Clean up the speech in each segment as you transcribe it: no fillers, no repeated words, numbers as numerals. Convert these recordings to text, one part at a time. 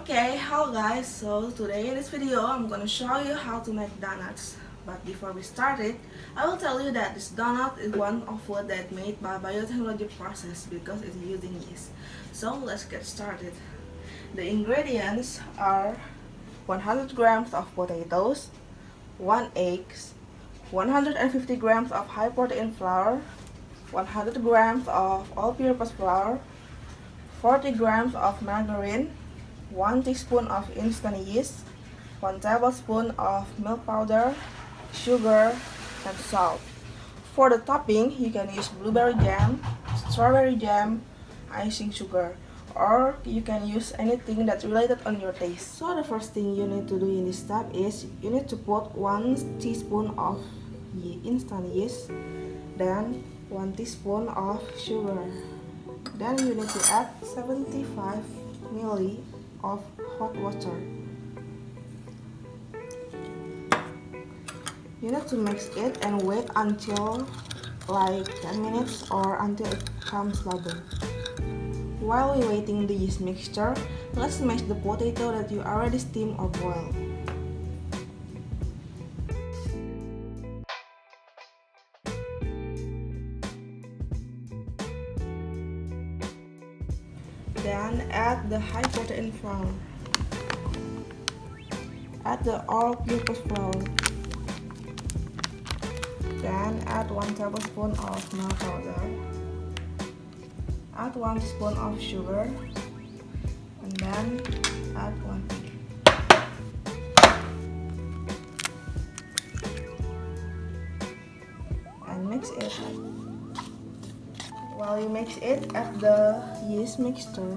Okay, hello guys. So today in this video I'm gonna show you how to make donuts. But before we start it, I will tell you that this donut is one of food that made by biotechnology process because it's using yeast. So let's get started. The ingredients are 100 grams of potatoes, 1 egg, 150 grams of high protein flour, 100 grams of all-purpose flour, 40 grams of margarine, 1 teaspoon of instant yeast, 1 tablespoon of milk powder, sugar, and salt. For the topping, you can use blueberry jam, strawberry jam, icing sugar, or you can use anything that's related on your taste. So the first thing you need to do in this step is you need to put 1 teaspoon of instant yeast, then 1 teaspoon of sugar. Then you need to add 75 ml of hot water. You need to mix it and wait until like 10 minutes or until it comes bubble. While we waiting the yeast mixture, let's mash the potato that you already steam or boil. Then add the high protein flour. Add the all-purpose flour. Then add 1 tablespoon of milk powder. Add 1 teaspoon of sugar. And then add 1 egg. And mix it. While you mix it, add the yeast mixture.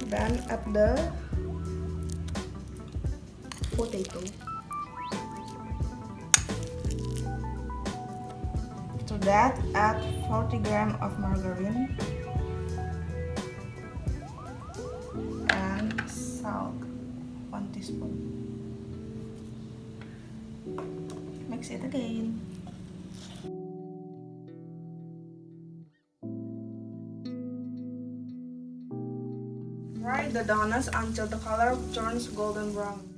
Then add the potato. To that, add 40 grams of margarine and salt, 1 teaspoon. Mix it again. Fry the donuts until the color turns golden brown.